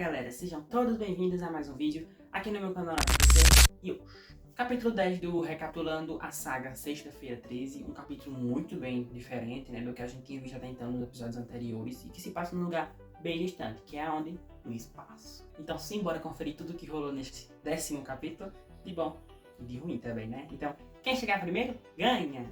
galera, sejam todos bem-vindos a mais um vídeo aqui no meu canal ABC. E hoje, capítulo 10 do Recapitulando a Saga Sexta-feira 13, um capítulo muito bem diferente, né, do que a gente tinha visto até então nos episódios anteriores e que se passa num lugar bem distante, que é onde? No espaço. Então sim, bora conferir tudo o que rolou neste 10º capítulo, de bom e de ruim também, né? Então, quem chegar primeiro, ganha!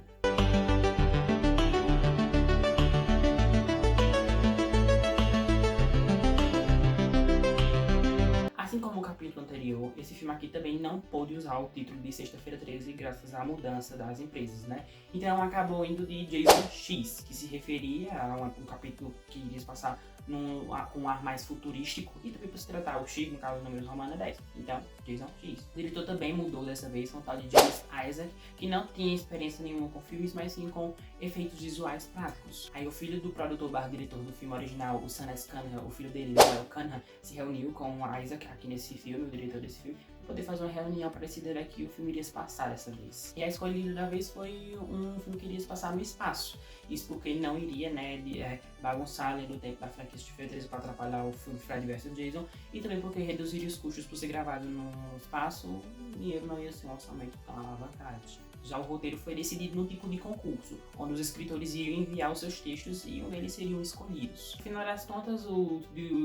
Assim como o capítulo anterior, esse filme aqui também não pôde usar o título de Sexta-feira 13 graças à mudança das empresas, né? Então acabou indo de Jason X, que se referia a um capítulo que iria se passar com um ar mais futurístico e também por se tratar o X, no caso o número romano é 10. Então, Jason X. O diretor também mudou dessa vez, com o tal de James Isaac, que não tinha experiência nenhuma com filmes, mas sim com efeitos visuais práticos. Aí o filho do produtor barra diretor do filme original, o Sam Cunningham, o filho dele, o Cunningham, se reuniu com o Isaac aqui nesse filme, o diretor desse filme, para poder fazer uma reunião parecida né, que o filme iria se passar dessa vez. E a escolhida da vez foi um filme que iria se passar no espaço. Isso porque ele não iria bagunçar além do tempo da franquia Sexta-feira 13 para atrapalhar o filme Freddy vs Jason, e também porque reduziria os custos por ser gravado no espaço, o dinheiro não ia ser um orçamento tão alavancado. Já o roteiro foi decidido num tipo de concurso, onde os escritores iam enviar os seus textos e onde eles seriam escolhidos. No final das contas, o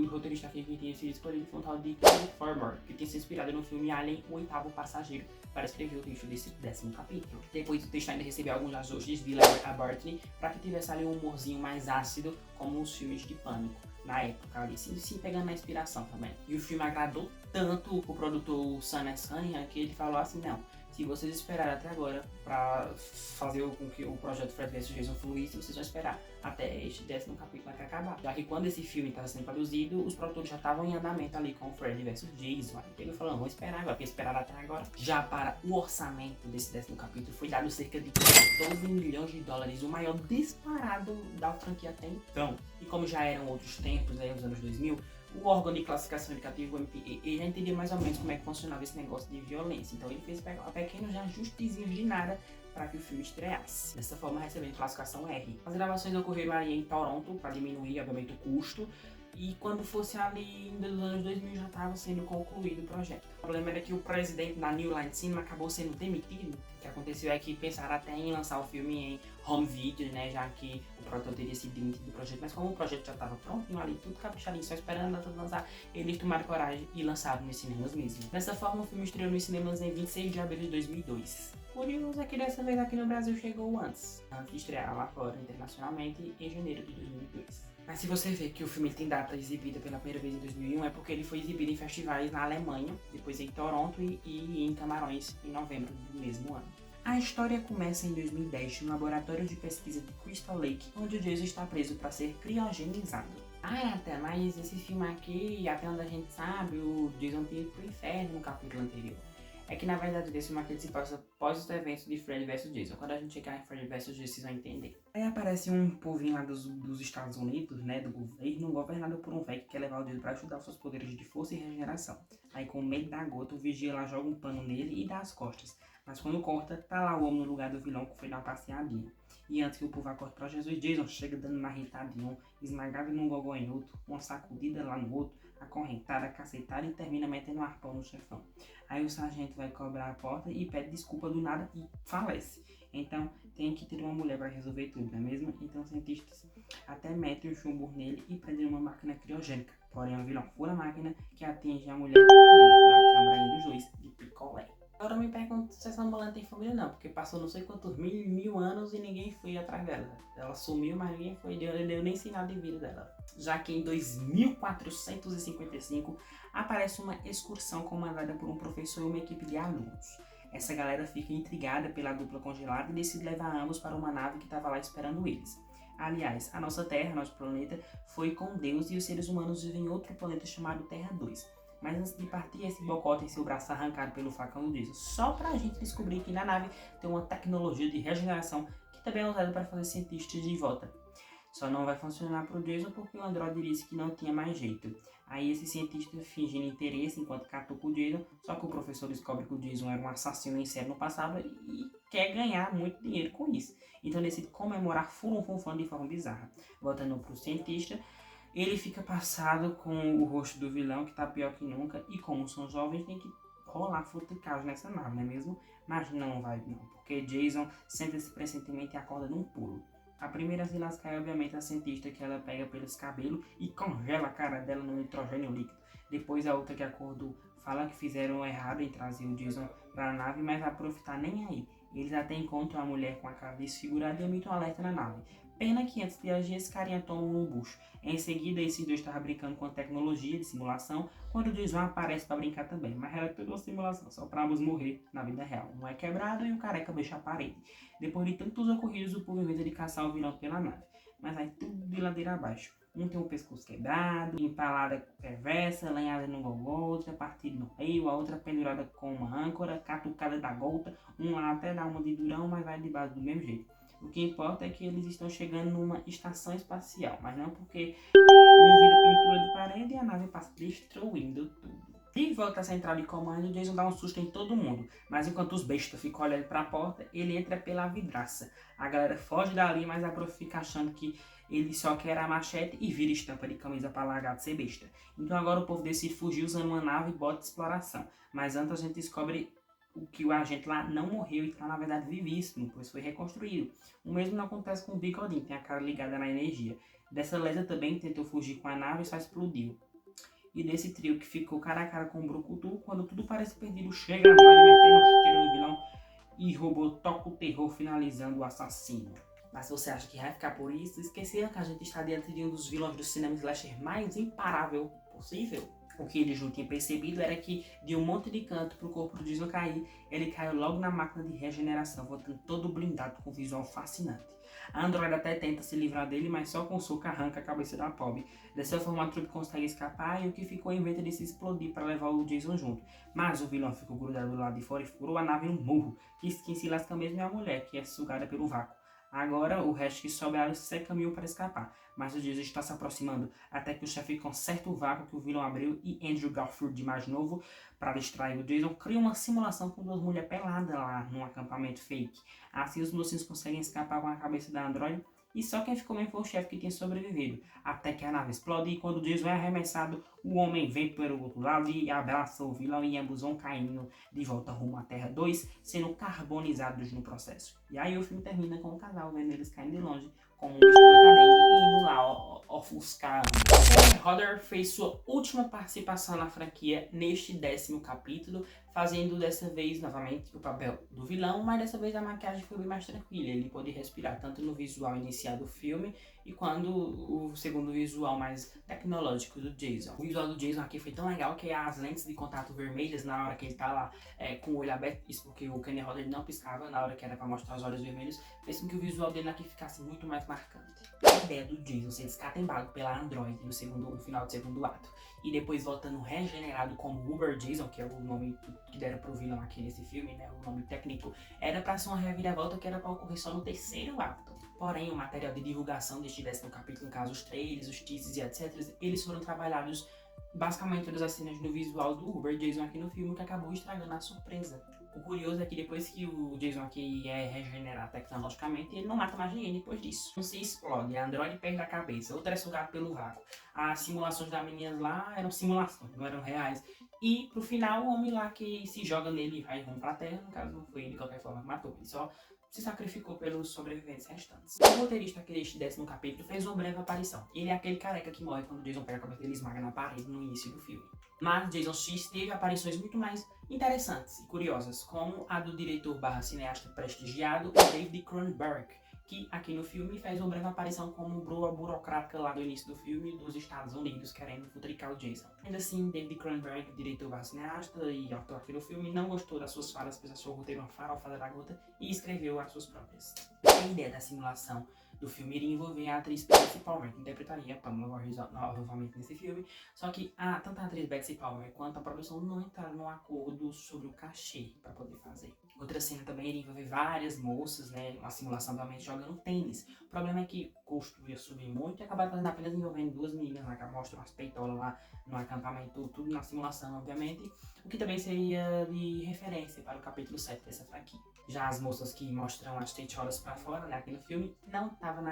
roteirista aqui que tinha sido escolhido foi um tal de Ken Farmer, que tinha se inspirado no filme Alien, o Oitavo Passageiro, para escrever o texto desse 10º capítulo. Depois o texto ainda recebeu alguns ajustes de Larry Abartney para que tivesse ali um humorzinho mais ácido, como os filmes de Pânico na época ali, sim pegando na inspiração também. E o filme agradou tanto o produtor Sam Cunningham que ele falou assim, não, se vocês esperarem até agora para fazer com que o projeto Fred vs Jason fluísse, vocês vão esperar até este 10º capítulo que acabar. Já que quando esse filme estava sendo produzido, os produtores já estavam em andamento ali com o Fred vs Jason. Então ele falou, vamos esperar agora, porque esperaram até agora. Já para o orçamento desse 10º capítulo foi dado cerca de 12 milhões de dólares, o maior disparado da franquia até então. E como já eram outros tempos, aí, os anos 2000, o órgão de classificação indicativa, o MPA, já entendia mais ou menos como é que funcionava esse negócio de violência. Então ele fez pequenos ajustezinhos de nada para que o filme estreasse. Dessa forma, recebendo classificação R. As gravações ocorreram ali em Toronto, para diminuir, obviamente, o custo. E quando fosse ali nos anos 2000 já estava sendo concluído o projeto. O problema era que o presidente da New Line Cinema acabou sendo demitido. O que aconteceu é que pensaram até em lançar o filme em home video, né, já que o produtor teria sido demitido do projeto. Mas como o projeto já estava prontinho ali, tudo caprichadinho, só esperando a data de lançar, eles tomaram coragem e lançaram nos cinemas mesmo. Dessa forma, o filme estreou nos cinemas em 26 de abril de 2002. Curioso é que dessa vez aqui no Brasil chegou antes de estrear lá fora internacionalmente em janeiro de 2002. Mas se você vê que o filme tem data exibida pela primeira vez em 2001, é porque ele foi exibido em festivais na Alemanha, depois em Toronto e em Camarões em novembro do mesmo ano. A história começa em 2010 no laboratório de pesquisa de Crystal Lake, onde o Jason está preso para ser criogenizado. Até mas esse filme aqui, até onde a gente sabe, o Jason tinha ido pro inferno no capítulo anterior. É que na verdade esse filme aqui se passa após os eventos de Freddy vs Jason. Quando a gente chegar em Freddy vs Jason, vocês vão entender. Aí aparece um povinho lá dos Estados Unidos, né, do governo, governado por um velho que quer levar o Jason para ajudar os seus poderes de força e regeneração. Aí com medo da gota, o vigia lá joga um pano nele e dá as costas. Mas quando corta, tá lá o homem no lugar do vilão que foi dar uma passeadinha. E antes que o povo acorde pra Jesus, Jason chega dando uma irritadinha, esmagado num gogó em outro, uma sacudida lá no outro, acorrentada, cacetada e termina metendo um arpão no chefão. Aí o sargento vai cobrar a porta e pede desculpa do nada e falece. Então tem que ter uma mulher para resolver tudo, não é mesmo? Então os cientistas até metem o chumbo nele e prendem uma máquina criogênica. Porém o vilão fura a máquina que atinge a mulher e fura a câmara aí dos dois de picolé. Agora eu me pergunto se essa mulher tem família não, porque passou não sei quantos mil anos e ninguém foi atrás dela. Ela sumiu, mas ninguém foi, deu nem sinal de vida dela. Já que em 2455 aparece uma excursão comandada por um professor e uma equipe de alunos. Essa galera fica intrigada pela dupla congelada e decide levar ambos para uma nave que estava lá esperando eles. Aliás, a nossa Terra, nosso planeta, foi com Deus e os seres humanos vivem em outro planeta chamado Terra 2. Mas antes de partir, esse bocó tem seu braço arrancado pelo facão do Jason. Só pra gente descobrir que na nave tem uma tecnologia de regeneração que também é usada para fazer cientistas de volta. Só não vai funcionar pro Jason porque o androide disse que não tinha mais jeito. Aí esse cientista fingindo interesse enquanto catuca o Jason, só que o professor descobre que o Jason era um assassino em série no passado e quer ganhar muito dinheiro com isso. Então decide comemorar furunfunfando de forma bizarra. Voltando pro cientista, Ele fica passado com o rosto do vilão, que tá pior que nunca, e como são jovens, tem que rolar futricagem nessa nave, não é mesmo? Mas não vai não, porque Jason sente esse pressentimento e acorda num pulo. A primeira a se lascar é obviamente a cientista, que ela pega pelos cabelos e congela a cara dela no nitrogênio líquido. Depois a outra que acordou fala que fizeram errado em trazer o Jason para a nave, mas a Prof tá nem aí. Eles até encontram a mulher com a cara desfigurada e emitem um alerta na nave. Pena que antes de agir, esse carinha toma um bucho. Em seguida, esses dois estavam brincando com a tecnologia de simulação, quando o Jason aparece para brincar também. Mas era tudo uma simulação, só para ambos morrer na vida real. Um é quebrado e o careca deixa a parede. Depois de tantos ocorridos, o povo inventa de caçar o vilão pela nave. Mas aí tudo de ladeira abaixo. Um tem o pescoço quebrado, empalada perversa, lanhada no gogó, outra partida no meio, a outra pendurada com uma âncora, catucada da gota, um lá até dá uma de durão, mas vai de base do mesmo jeito. O que importa é que eles estão chegando numa estação espacial, mas não porque um vira pintura de parede e a nave passa destruindo tudo. De volta à central de comando, Jason dá um susto em todo mundo, mas enquanto os bestas ficam olhando para a porta, ele entra pela vidraça. A galera foge dali, mas a Prof fica achando que ele só quer a machete e vira estampa de camisa para largar de ser besta. Então agora o povo decide fugir usando uma nave e bota de exploração, mas antes a gente descobre que o agente lá não morreu e está na verdade vivíssimo, pois foi reconstruído. O mesmo não acontece com o Bigodinho, tem a cara ligada na energia. Dessa lesa também tentou fugir com a nave e só explodiu. E desse trio que ficou cara a cara com o Brucutu, quando tudo parece perdido, chega a Android metendo um tiro no vilão e o robô toca o terror, finalizando o assassino. Mas se você acha que vai ficar por isso, esqueceram que a gente está diante de um dos vilões do cinema slasher mais imparável possível? O que eles não tinham percebido era que, de um monte de canto pro corpo do Jason cair, ele caiu logo na máquina de regeneração, voltando todo blindado com um visual fascinante. A Android até tenta se livrar dele, mas só com o soco arranca a cabeça da pobre. Dessa forma, a trupe consegue escapar e o que ficou inventa de se explodir para levar o Jason junto. Mas o vilão ficou grudado do lado de fora e furou a nave no murro, que quem se lasca mesmo é a mulher, que é sugada pelo vácuo. Agora, o resto que sobraram segue caminho para escapar, mas o Jason está se aproximando, até que o chefe conserta o vácuo que o vilão abriu e Andrew Garfield, de mais novo, para distrair o Jason, cria uma simulação com duas mulheres peladas lá num acampamento fake. Assim, os mocinhos conseguem escapar com a cabeça da Android e só quem ficou bem foi o chefe que tinha sobrevivido, até que a nave explode e quando o Jason é arremessado, o homem vem pelo outro lado e abraça o vilão e ambos vão caindo de volta rumo à Terra 2, sendo carbonizados no processo. E aí o filme termina com o casal vendo eles caindo de longe, como um estrela cadente e indo lá ofuscar. Kenny Hodder fez sua última participação na franquia neste 10º capítulo, fazendo dessa vez novamente o papel do vilão, mas dessa vez a maquiagem foi bem mais tranquila, ele pôde respirar tanto no visual inicial do filme e quando o segundo visual mais tecnológico do Jason. O visual do Jason aqui foi tão legal que as lentes de contato vermelhas na hora que ele tá lá com o olho aberto, isso porque o Kenny Hodder não piscava na hora que era para mostrar os olhos vermelhos, fez com que o visual dele aqui ficasse muito mais marcante. A ideia do Jason ser descatembado pela Android no final do segundo ato e depois voltando regenerado como Uber Jason, que é o nome que deram pro vilão aqui nesse filme, né, o nome técnico, era para ser uma reviravolta que era para ocorrer só no terceiro ato. Porém, o material de divulgação deste 10º capítulo, no caso os trailers, os teasers e etc., eles foram trabalhados basicamente todas as cenas do visual do Uber Jason aqui no filme, que acabou estragando a surpresa. O curioso é que depois que o Jason aqui é regenerado tecnologicamente, ele não mata mais ninguém depois disso. Um se explode, a Android perde a cabeça, outra é sugada pelo vácuo. As simulações das meninas lá eram simulações, não eram reais. E pro final, o homem lá que se joga nele e vai rumo pra terra, no caso não foi ele de qualquer forma que matou, ele só se sacrificou pelos sobreviventes restantes. O roteirista aqui deste 10º capítulo fez uma breve aparição. Ele é aquele careca que morre quando Jason pega a cabeça dele e esmaga na parede no início do filme. Mas Jason X teve aparições muito mais interessantes e curiosas, como a do diretor / cineasta prestigiado, David Cronenberg, que aqui no filme faz uma breve aparição como broa burocrática lá do início do filme dos Estados Unidos, querendo futricar o Jason. Ainda assim, David Cronenberg, diretor / cineasta e autor aqui do filme, não gostou das suas falas, pois achou o roteiro uma farofa da gota e escreveu as suas próprias. A ideia da simulação do filme iria envolver a atriz Betsy Palmer, que interpretaria Pamela Voorhees novamente nesse filme, só que tanto a atriz Betsy Palmer quanto a produção não entraram num acordo sobre o cachê para poder fazer. Outra cena também iria envolver várias moças, né, uma simulação realmente jogando tênis. O problema é que o custo ia subir muito e acabaram fazendo apenas envolvendo duas meninas lá que mostram as peitolas lá no acampamento, tudo na simulação, obviamente, o que também seria de referência para o capítulo 7 dessa franquia. Já as moças que mostram as teitolas para fora, né, aqui no filme, não tava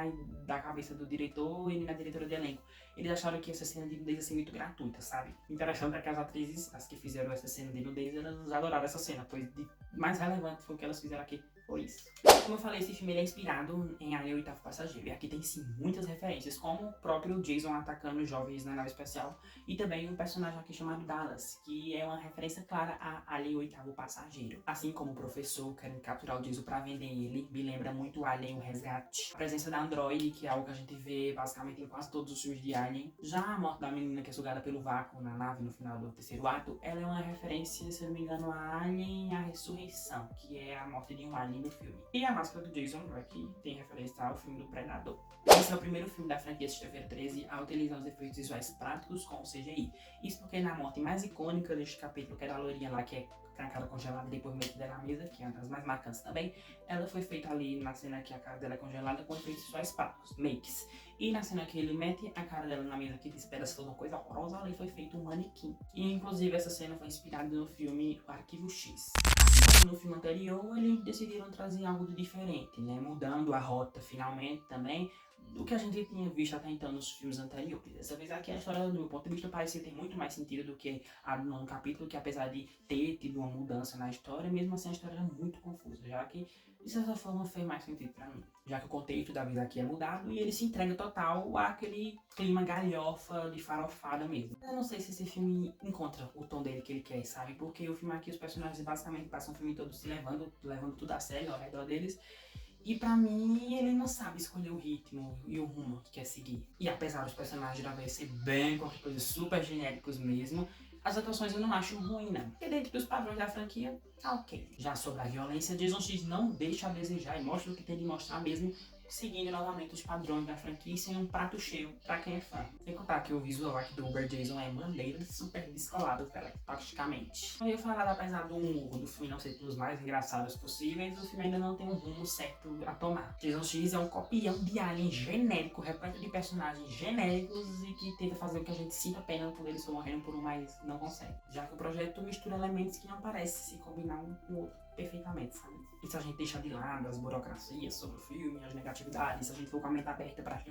da cabeça do diretor e na diretora de elenco. Eles acharam que essa cena de nudez ia ser muito gratuita, sabe? Interessante é que as atrizes, as que fizeram essa cena de nudez, elas adoraram essa cena, pois de mais relevante foi o que elas fizeram aqui. Por isso. Como eu falei, esse filme ele é inspirado em Alien, o Oitavo Passageiro. E aqui tem sim muitas referências, como o próprio Jason atacando os jovens na nave espacial. E também um personagem aqui chamado Dallas, que é uma referência clara a Alien, o Oitavo Passageiro. Assim como o professor querendo capturar o Jason pra vender ele, me lembra muito Alien, o Resgate. A presença da Android, que é algo que a gente vê basicamente em quase todos os filmes de Alien. Já a morte da menina que é sugada pelo vácuo na nave no final do terceiro ato, ela é uma referência, se eu não me engano, a Alien, a Ressurreição, que é a morte de um alien no filme. E a máscara do Jason, que tem referência ao filme do Predador. Esse é o primeiro filme da franquia Sexta-feira 13 a utilizar os efeitos visuais práticos com o CGI. Isso porque na morte mais icônica deste capítulo, que é da loirinha lá, que é trancada congelada e depois meio dela na mesa, que é uma das mais marcantes também, ela foi feita ali na cena que a cara dela é congelada com efeitos visuais práticos, makes. E na cena que ele mete a cara dela na mesa que espera ser uma coisa horrorosa, ali foi feito um manequim. E inclusive essa cena foi inspirada no filme Arquivo X. No filme anterior, eles decidiram trazer algo de diferente, né? Mudando a rota finalmente também do que a gente tinha visto até então nos filmes anteriores. Dessa vez aqui a história, do meu ponto de vista, parecia ter muito mais sentido do que a do nono capítulo, que apesar de ter tido uma mudança na história, mesmo assim a história era muito confusa, já que de certa forma fez mais sentido pra mim. Já que o contexto da vida aqui é mudado e ele se entrega total àquele clima galhofa de farofada mesmo. Eu não sei se esse filme encontra o tom dele que ele quer, sabe? Porque o filme aqui, os personagens basicamente passam o filme todo se levando tudo a sério ao redor deles. E pra mim, ele não sabe escolher o ritmo e o rumo que quer seguir. E apesar dos personagens da vez ser bem qualquer coisa super genéricos mesmo, as atuações eu não acho ruim, não. Porque dentro dos padrões da franquia, tá ok. Já sobre a violência, Jason X não deixa a desejar e mostra o que tem de mostrar mesmo, seguindo novamente os padrões da franquia e sendo um prato cheio pra quem é fã. Sem contar que o visual aqui do Uber Jason é maneiro, super descolado, praticamente. Eu ia falar, apesar do humor do filme não ser dos mais engraçados possíveis, o filme ainda não tem um rumo certo a tomar. Jason X é um copião de Alien genérico, repleto de personagens genéricos e que tenta fazer o que a gente sinta pena quando eles estão morrendo por um, mas não consegue. Já que o projeto mistura elementos que não parecem se combinar um com o outro perfeitamente, sabe? E se a gente deixar de lado as burocracias sobre o filme, as negatividades, se a gente for com a mente aberta para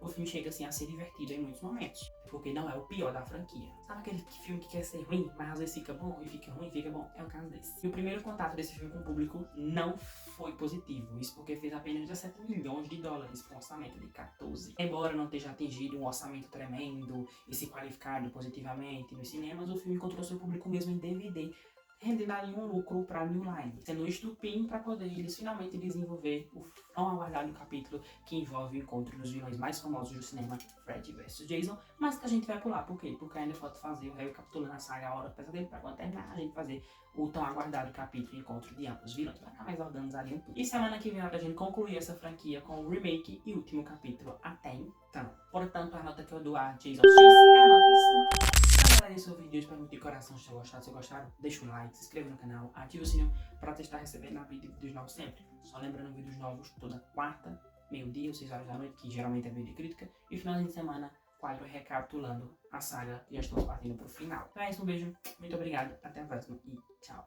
o filme chega assim a ser divertido em muitos momentos. Porque não é o pior da franquia. Sabe aquele filme que quer ser ruim, mas às vezes fica bom e fica ruim e fica bom? É o caso desse. E o primeiro contato desse filme com o público não foi positivo. Isso porque fez apenas 17 milhões de dólares com um orçamento de 14. Embora não esteja atingido um orçamento tremendo e se qualificado positivamente nos cinemas, o filme encontrou seu público mesmo em DVD, rendendo ali um lucro para a New Line, sendo um estupim para poder eles finalmente desenvolver o tão aguardado capítulo que envolve o encontro dos vilões mais famosos do cinema, Freddy vs Jason, mas que a gente vai pular, por quê? Porque ainda falta fazer o recapitulando a saga A Hora do Pesadelo, para quando terminar a gente fazer o tão aguardado capítulo Encontro de ambos os vilões, para cá mais organizadinho tudo. E semana que vem a gente concluir essa franquia com o remake e último capítulo até então. Portanto, a nota que eu dou a Jason X é a nota 5. Agradeço o vídeo, espero muito de coração se gostaram. Se gostaram, deixa um like, se inscreva no canal, ative o sininho para testar recebendo vídeos novos sempre. Só lembrando, vídeos novos toda quarta, meio-dia ou 6 horas da noite, que geralmente é vídeo de crítica. E final de semana, quadro recapitulando a saga que já estamos partindo pro final. Então é isso, um beijo, muito obrigado, até a próxima e tchau.